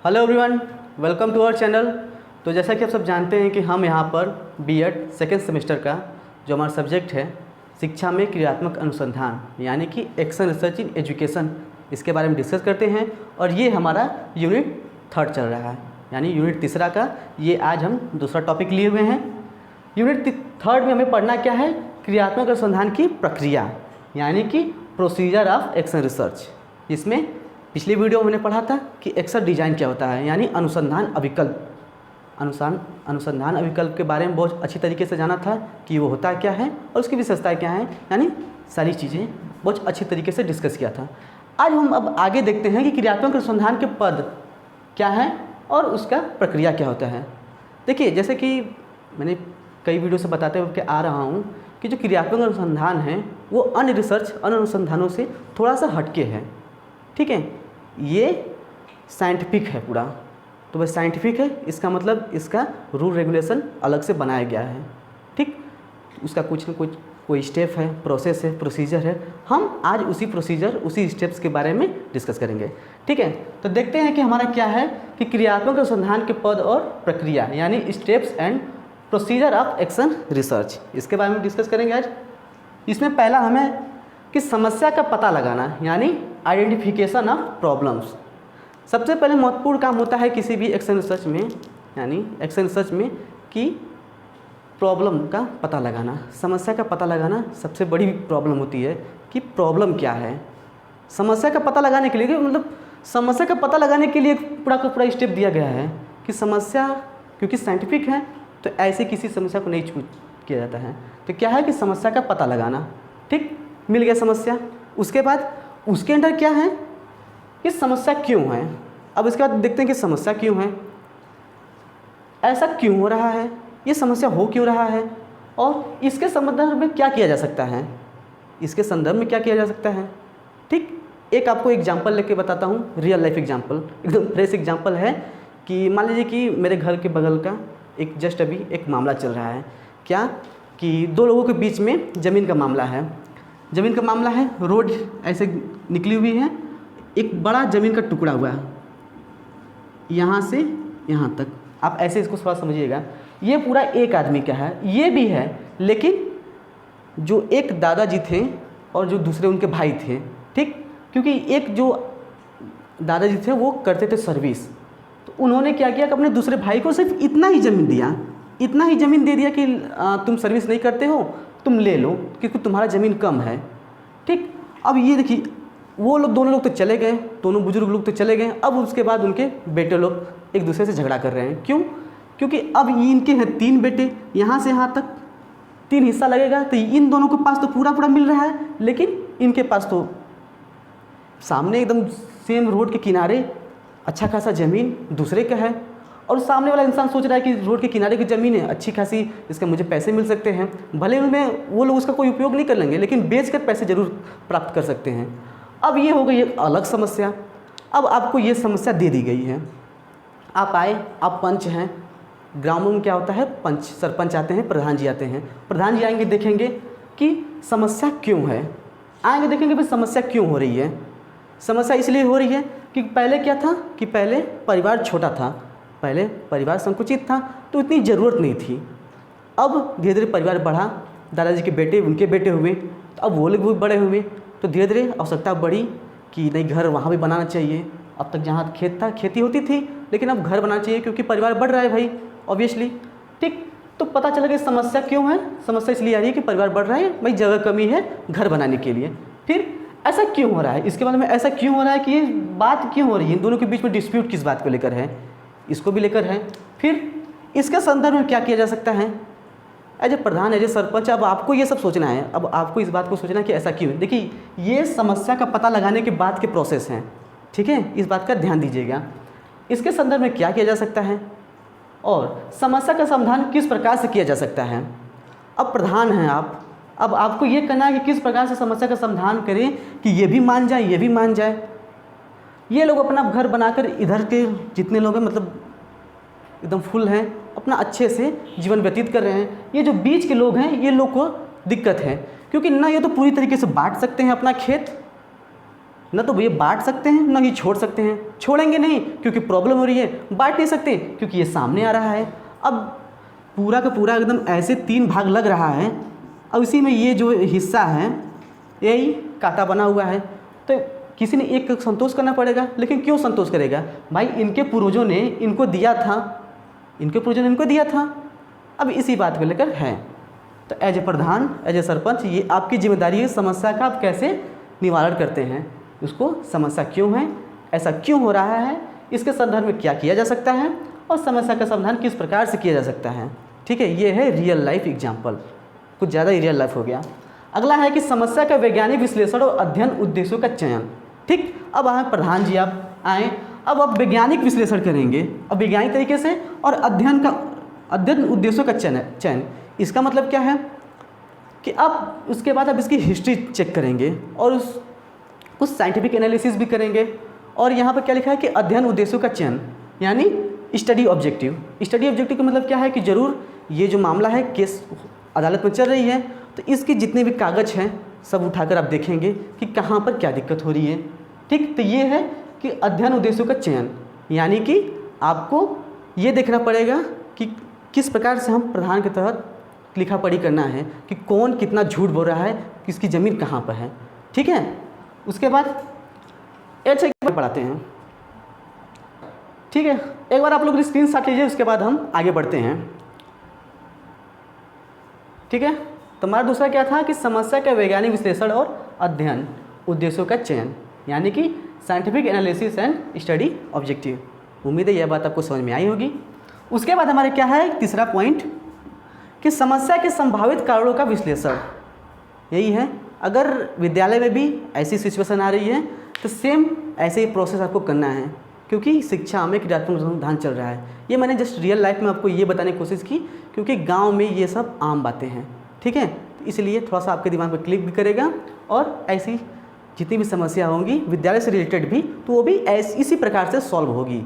Hello everyone, welcome to our channel. तो जैसा कि आप सब जानते हैं कि हम यहाँ पर बीएड सेकेंड सेमेस्टर का जो हमारा सब्जेक्ट है शिक्षा में क्रियात्मक अनुसंधान यानी कि एक्शन रिसर्च इन एजुकेशन, इसके बारे में डिस्कस करते हैं। और ये हमारा यूनिट 3 चल रहा है, यानी यूनिट 3 का ये आज हम दूसरा टॉपिक लिए हुए हैं। यूनिट 3 में हमें पढ़ना क्या है? क्रियात्मक अनुसंधान की प्रक्रिया यानी कि प्रोसीजर ऑफ एक्शन रिसर्च। इसमें पिछली वीडियो में मैंने पढ़ा था कि एक्शन डिजाइन क्या होता है, यानी अनुसंधान अभिकल्प। अनुसंधान अभिकल्प के बारे में बहुत अच्छी तरीके से जाना था कि वो होता क्या है और उसकी विशेषताएं क्या हैं, यानी सारी चीज़ें बहुत अच्छी तरीके से डिस्कस किया था। आज हम अब आगे देखते हैं कि क्रियात्मक अनुसंधान के पद क्या हैं और उसका प्रक्रिया क्या होता है। देखिए, जैसे कि मैंने कई वीडियो से बताते हुए आ रहा हूँ कि जो क्रियात्मक अनुसंधान है वो अन्य रिसर्च, अन्य अनुसंधानों से थोड़ा सा हटके है। ठीक है, ये साइंटिफिक है पूरा, तो वह साइंटिफिक है, इसका मतलब इसका रूल रेगुलेशन अलग से बनाया गया है। ठीक, उसका कुछ न कुछ कोई स्टेप है, प्रोसेस है, प्रोसीजर है। हम आज उसी प्रोसीजर, उसी स्टेप्स के बारे में डिस्कस करेंगे। ठीक है, तो देखते हैं कि हमारा क्या है कि क्रियात्मक अनुसंधान के पद और प्रक्रिया यानी steps and procedure of action research, इसके बारे में डिस्कस करेंगे आज। इसमें पहला हमें कि समस्या का पता लगाना यानी आइडेंटिफिकेशन ऑफ प्रॉब्लम्स। सबसे पहले महत्वपूर्ण काम होता है किसी भी एक्शन रिसर्च में, यानी एक्शन रिसर्च में, कि प्रॉब्लम का पता लगाना, समस्या का पता लगाना सबसे बड़ी प्रॉब्लम होती है कि प्रॉब्लम क्या है। समस्या का पता लगाने के लिए मतलब समस्या का पता लगाने के लिए पूरा का पूरा स्टेप दिया गया है कि समस्या, क्योंकि साइंटिफिक है तो ऐसे किसी समस्या को नहीं छूट किया जाता है। तो क्या है कि समस्या का पता लगाना। ठीक, मिल गया समस्या। उसके बाद उसके अंदर क्या है कि समस्या क्यों है। अब इसके बाद देखते हैं कि समस्या क्यों है, ऐसा क्यों हो रहा है, ये समस्या हो क्यों रहा है और इसके संदर्भ में क्या किया जा सकता है, इसके संदर्भ में क्या किया जा सकता है। ठीक, एक आपको एग्जांपल लेके बताता हूँ, रियल लाइफ एग्जांपल, एकदम फ्रेश एग्जांपल है कि मान लीजिए कि मेरे घर के बगल का एक जस्ट अभी एक मामला चल रहा है। क्या कि दो लोगों के बीच में ज़मीन का मामला है। ज़मीन का मामला है, रोड ऐसे निकली हुई है, एक बड़ा ज़मीन का टुकड़ा हुआ है यहाँ से यहाँ तक। आप ऐसे इसको थोड़ा समझिएगा, ये पूरा एक आदमी का है, ये भी है, लेकिन जो एक दादाजी थे और जो दूसरे उनके भाई थे। ठीक, क्योंकि एक जो दादाजी थे वो करते थे सर्विस, तो उन्होंने क्या किया कि अपने दूसरे भाई को सिर्फ इतना ही ज़मीन दिया, इतना ही ज़मीन दे दिया कि तुम सर्विस नहीं करते हो, तुम ले लो क्योंकि तुम्हारा ज़मीन कम है। ठीक, अब ये देखिए, वो लोग दोनों लोग तो चले गए, दोनों बुजुर्ग लोग तो चले गए। अब उसके बाद उनके बेटे लोग एक दूसरे से झगड़ा कर रहे हैं। क्यों? क्योंकि अब इनके हैं 3 बेटे, यहाँ से यहाँ तक 3 हिस्सा लगेगा, तो इन दोनों के पास तो पूरा पूरा मिल रहा है, लेकिन इनके पास तो सामने एकदम सेम रोड के किनारे अच्छा खासा ज़मीन दूसरे का है, और सामने वाला इंसान सोच रहा है कि रोड के किनारे की ज़मीन है अच्छी खासी, इसका मुझे पैसे मिल सकते हैं। भले उनमें वो लोग उसका कोई उपयोग नहीं कर लेंगे, लेकिन बेचकर पैसे ज़रूर प्राप्त कर सकते हैं। अब ये हो गई एक अलग समस्या। अब आपको ये समस्या दे दी गई है, आप आए, आप पंच हैं। ग्रामों में क्या होता है, पंच, सरपंच आते हैं, प्रधान जी आते हैं। प्रधान जी आएंगे, देखेंगे कि समस्या क्यों है, आएंगे देखेंगे भाई समस्या क्यों हो रही है। समस्या इसलिए हो रही है कि पहले क्या था कि पहले परिवार छोटा था, पहले परिवार संकुचित था, तो इतनी ज़रूरत नहीं थी। अब धीरे धीरे परिवार बढ़ा, दादाजी के बेटे उनके बेटे हुए, तो अब वो लोग भी बड़े हुए, तो धीरे धीरे आवश्यकता बढ़ी कि नहीं, घर वहाँ भी बनाना चाहिए। अब तक जहाँ खेत था, खेती होती थी, लेकिन अब घर बनाना चाहिए क्योंकि परिवार बढ़ रहा है भाई, ऑब्वियसली। ठीक, तो पता चला कि समस्या क्यों है। समस्या इसलिए आ रही है कि परिवार बढ़ रहा है, भाई जगह कमी है घर बनाने के लिए। फिर ऐसा क्यों हो रहा है, इसके बारे में ऐसा क्यों हो रहा है कि ये बात क्यों हो रही है, इन दोनों के बीच में डिस्प्यूट किस बात को लेकर है, इसको भी लेकर है। फिर इसके संदर्भ में क्या किया जा सकता है। As a pradhan, as a sarpanch, अब आपको ये सब सोचना है, अब आपको इस बात को सोचना है कि ऐसा क्यों है। देखिए, ये समस्या का पता लगाने के बाद के प्रोसेस हैं। ठीक है, इस बात का ध्यान दीजिएगा। इसके संदर्भ में क्या किया जा सकता है और समस्या का समाधान किस प्रकार से किया जा सकता है। अब प्रधान हैं आप, अब आपको ये करना है कि किस प्रकार से समस्या का समाधान करें कि ये भी मान जाए, ये भी मान जाए। ये लोग अपना घर बनाकर इधर के जितने लोग हैं, मतलब एकदम फुल हैं, अपना अच्छे से जीवन व्यतीत कर रहे हैं। ये जो बीच के लोग हैं, ये लोग को दिक्कत है, क्योंकि ना ये तो पूरी तरीके से बांट सकते हैं अपना खेत, ना तो ये बांट सकते हैं ना ही छोड़ सकते हैं। छोड़ेंगे नहीं क्योंकि प्रॉब्लम हो रही है, बांट नहीं सकते क्योंकि ये सामने आ रहा है। अब पूरा का पूरा एकदम ऐसे 3 भाग लग रहा है, अब इसी में ये जो हिस्सा है यही कांटा बना हुआ है, तो किसी ने एक संतोष करना पड़ेगा। लेकिन क्यों संतोष करेगा भाई? इनके पूर्वजों ने इनको दिया था, इनके पूर्वजों ने इनको दिया था। अब इसी बात को लेकर है, तो as a pradhan, as a sarpanch, ये आपकी जिम्मेदारी है समस्या का आप कैसे निवारण करते हैं, उसको समस्या क्यों है, ऐसा क्यों हो रहा है, इसके संदर्भ में क्या किया जा सकता है और समस्या का समाधान किस प्रकार से किया जा सकता है। ठीक है, ये है रियल लाइफ एग्जाम्पल, कुछ ज़्यादा ही रियल लाइफ हो गया। अगला है कि समस्या का वैज्ञानिक विश्लेषण और अध्ययन उद्देश्यों का चयन। ठीक, अब आए प्रधान जी, आप आएँ, अब आप वैज्ञानिक विश्लेषण करेंगे, अब वैज्ञानिक तरीके से, और अध्ययन उद्देश्यों का चयन। इसका मतलब क्या है कि अब उसके बाद आप इसकी हिस्ट्री चेक करेंगे और कुछ साइंटिफिक एनालिसिस भी करेंगे। और यहाँ पर क्या लिखा है कि अध्ययन उद्देश्यों का चयन, यानी स्टडी ऑब्जेक्टिव। स्टडी ऑब्जेक्टिव का मतलब क्या है कि ज़रूर ये जो मामला है, केस अदालत में चल रही है, तो इसके जितने भी कागज़ हैं सब उठाकर आप देखेंगे कि कहाँ पर क्या दिक्कत हो रही है। ठीक, तो ये है कि अध्ययन उद्देश्यों का चयन, यानी कि आपको ये देखना पड़ेगा कि किस प्रकार से हम प्रधान के तहत लिखा पढ़ी करना है कि कौन कितना झूठ बोल रहा है, किसकी ज़मीन कहाँ पर है। ठीक है, उसके बाद ऐसे पढ़ाते हैं। ठीक है, एक बार आप लोग स्क्रीनशॉट लीजिए, उसके बाद हम आगे बढ़ते हैं। ठीक है, तो हमारा दूसरा क्या था कि समस्या का वैज्ञानिक विश्लेषण और अध्ययन उद्देश्यों का चयन, यानी कि scientific analysis and study objective. उम्मीद है यह बात आपको समझ में आई होगी। उसके बाद हमारे क्या है तीसरा पॉइंट कि समस्या के संभावित कारणों का विश्लेषण। यही है, अगर विद्यालय में भी ऐसी सिचुएशन आ रही है तो सेम ऐसे ही प्रोसेस आपको करना है, क्योंकि शिक्षा में क्रियात्मक अनुसंधान चल रहा है। ये मैंने जस्ट रियल लाइफ में आपको ये बताने की कोशिश की, क्योंकि गांव में ये सब आम बातें हैं। ठीक है, तो इसलिए थोड़ा सा आपके दिमाग में क्लिक भी करेगा, और ऐसी जितनी भी समस्या होंगी विद्यालय से रिलेटेड भी, तो वो भी इसी प्रकार से सॉल्व होगी।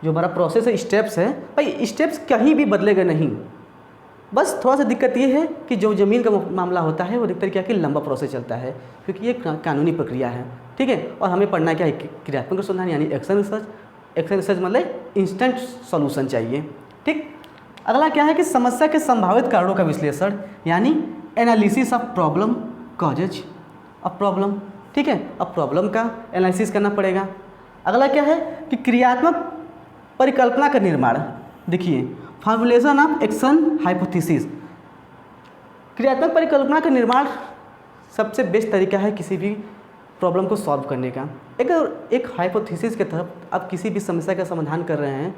जो हमारा प्रोसेस है, स्टेप्स है, भाई स्टेप्स कहीं भी बदलेगा नहीं। बस थोड़ा सा दिक्कत ये है कि जो ज़मीन का मामला होता है वो अधिकतर क्या कि लंबा प्रोसेस चलता है, क्योंकि ये कानूनी प्रक्रिया है। ठीक है, और हमें पढ़ना क्या है क्रियात्मक अनुसंधान, यानी एक्शन रिसर्च। एक्शन रिसर्च मतलब इंस्टेंट सॉल्यूशन चाहिए। ठीक, अगला क्या है कि समस्या के संभावित कारणों का विश्लेषण, यानी analysis of problem causes of problem. ठीक है, अब प्रॉब्लम का एनालिसिस करना पड़ेगा। अगला क्या है कि क्रियात्मक परिकल्पना का निर्माण। देखिए, फॉर्मुलेशन ऑफ एक्शन हाइपोथेसिस। क्रियात्मक परिकल्पना का निर्माण सबसे बेस्ट तरीका है किसी भी प्रॉब्लम को सॉल्व करने का। एक हाइपोथेसिस के तहत आप किसी भी समस्या का समाधान कर रहे हैं,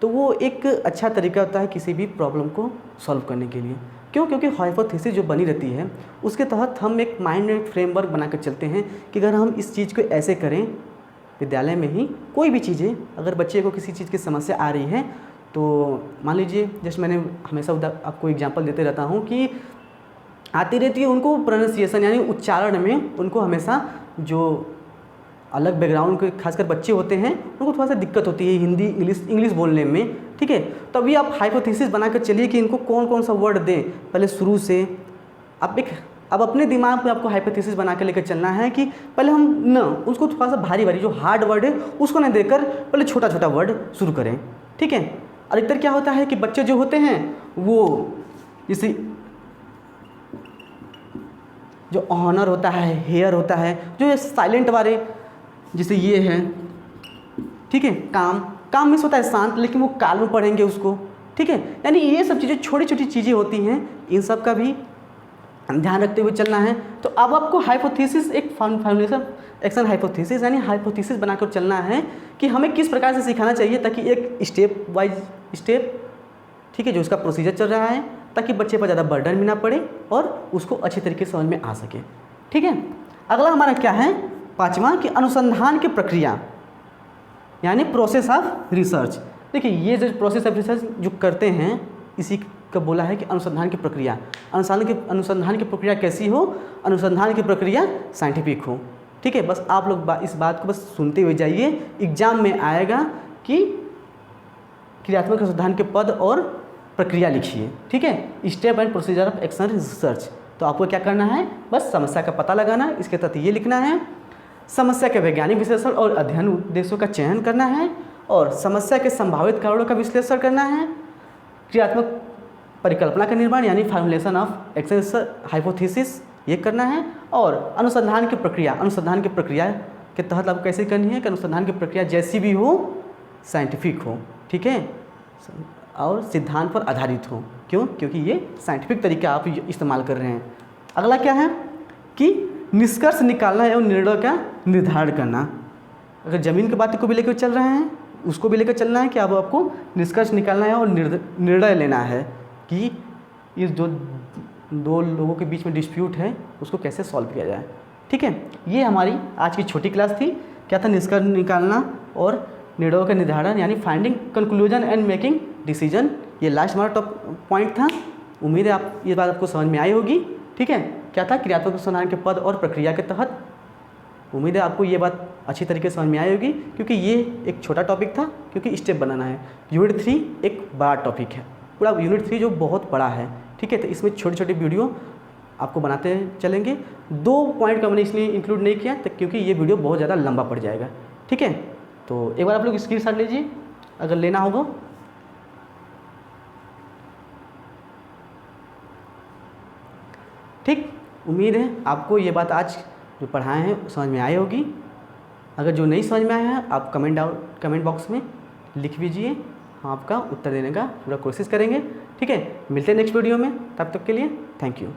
तो वो एक अच्छा तरीका होता है किसी भी प्रॉब्लम को सॉल्व करने के लिए। क्यों? क्योंकि हाइपोथेसिस जो बनी रहती है उसके तहत हम एक माइंड में फ्रेमवर्क बनाकर चलते हैं कि अगर हम इस चीज़ को ऐसे करें, विद्यालय में ही कोई भी चीज़ें, अगर बच्चे को किसी चीज़ की समस्या आ रही है, तो मान लीजिए जैसे मैंने हमेशा आपको एग्जांपल देते रहता हूँ कि आती रहती है उनको प्रोनाउंसिएशन यानी उच्चारण में उनको हमेशा जो अलग बैकग्राउंड के खासकर बच्चे होते हैं उनको थोड़ा सा दिक्कत होती है हिंदी इंग्लिश बोलने में। ठीक है, तो अभी आप हाइपोथेसिस बनाकर चलिए कि इनको कौन कौन सा वर्ड दें पहले शुरू से। अब अपने दिमाग में आपको हाइपोथेसिस बना के लेकर चलना है कि पहले हम न उसको थोड़ा सा भारी जो हार्ड वर्ड है उसको न देकर पहले छोटा छोटा वर्ड शुरू करें। ठीक है, अधिकतर क्या होता है कि बच्चे जो होते हैं वो जैसे जो ऑनर होता है, हेयर होता है, जो साइलेंट वाले जैसे ये है, ठीक है, काम में होता है शांत, लेकिन वो काल में पढ़ेंगे उसको। ठीक है, यानी ये सब चीज़ें छोटी छोटी चीज़ें होती हैं, इन सब का भी ध्यान रखते हुए चलना है। तो अब आपको हाइपोथेसिस एक फॉर्मुलेशन एक्शन हाइपोथेसिस यानी हाइपोथेसिस बनाकर चलना है कि हमें किस प्रकार से सिखाना चाहिए ताकि एक स्टेप वाइज स्टेप, ठीक है, जो उसका प्रोसीजर चल रहा है, ताकि बच्चे पर ज़्यादा बर्डन भी ना पड़े और उसको अच्छे तरीके से समझ में आ सके। ठीक है, अगला हमारा क्या है पाँचवा कि अनुसंधान की प्रक्रिया यानी प्रोसेस ऑफ रिसर्च। देखिए, ये जो प्रोसेस ऑफ रिसर्च जो करते हैं इसी का बोला है कि अनुसंधान की प्रक्रिया। अनुसंधान की प्रक्रिया कैसी हो? अनुसंधान की प्रक्रिया साइंटिफिक हो। ठीक है, बस आप लोग इस बात को बस सुनते हुए जाइए, एग्जाम में आएगा कि क्रियात्मक अनुसंधान के पद और प्रक्रिया लिखिए। ठीक है, step and procedure of action research. तो आपको क्या करना है, बस समस्या का पता लगाना, इसके तहत ये लिखना है। समस्या के वैज्ञानिक विश्लेषण और अध्ययन उद्देश्यों का चयन करना है, और समस्या के संभावित कारणों का विश्लेषण करना है, क्रियात्मक परिकल्पना का निर्माण यानी फार्मुलेशन ऑफ एक्शन हाइपोथेसिस ये करना है, और अनुसंधान की प्रक्रिया के तहत आपको कैसे करनी है कि अनुसंधान की प्रक्रिया जैसी भी हो साइंटिफिक हो, ठीक है, और सिद्धांत पर आधारित हो। क्यों? क्योंकि ये साइंटिफिक तरीका आप इस्तेमाल कर रहे हैं। अगला क्या है कि निष्कर्ष निकालना एवं निर्णय का निर्धारण करना। अगर ज़मीन की बात को भी लेकर चल रहे हैं, उसको भी लेकर चलना है कि अब आपको निष्कर्ष निकालना है और निर्णय लेना है कि इस दो लोगों के बीच में डिस्प्यूट है उसको कैसे सॉल्व किया जाए। ठीक है, ये हमारी आज की छोटी क्लास थी। क्या था? निष्कर्ष निकालना और निर्णयों का निर्धारण यानी finding conclusion and making decision. ये लास्ट हमारा पॉइंट था। उम्मीद है आप ये बात आपको समझ में आई होगी। ठीक है, क्या था? क्रियात्मक अनुसंधान के पद और प्रक्रिया के तहत। उम्मीद है आपको ये बात अच्छी तरीके से समझ में आई होगी, क्योंकि ये एक छोटा टॉपिक था, क्योंकि स्टेप बनाना है। यूनिट 3 एक बड़ा टॉपिक है, पूरा यूनिट 3 जो बहुत बड़ा है। ठीक है, तो इसमें छोटी छोटी वीडियो आपको बनाते चलेंगे। 2 पॉइंट का मैंने इसलिए इंक्लूड नहीं किया क्योंकि ये वीडियो बहुत ज़्यादा लंबा पड़ जाएगा। ठीक है, तो एक बार आप लोग स्क्रीनशॉट लीजिए अगर लेना होगा। ठीक, उम्मीद है आपको ये बात आज जो पढ़ाए हैं समझ में आई होगी। अगर जो नहीं समझ में आया है आप कमेंट बॉक्स में लिख दीजिए, हम आपका उत्तर देने का पूरा कोशिश करेंगे। ठीक है, मिलते हैं नेक्स्ट वीडियो में, तब तक के लिए थैंक यू।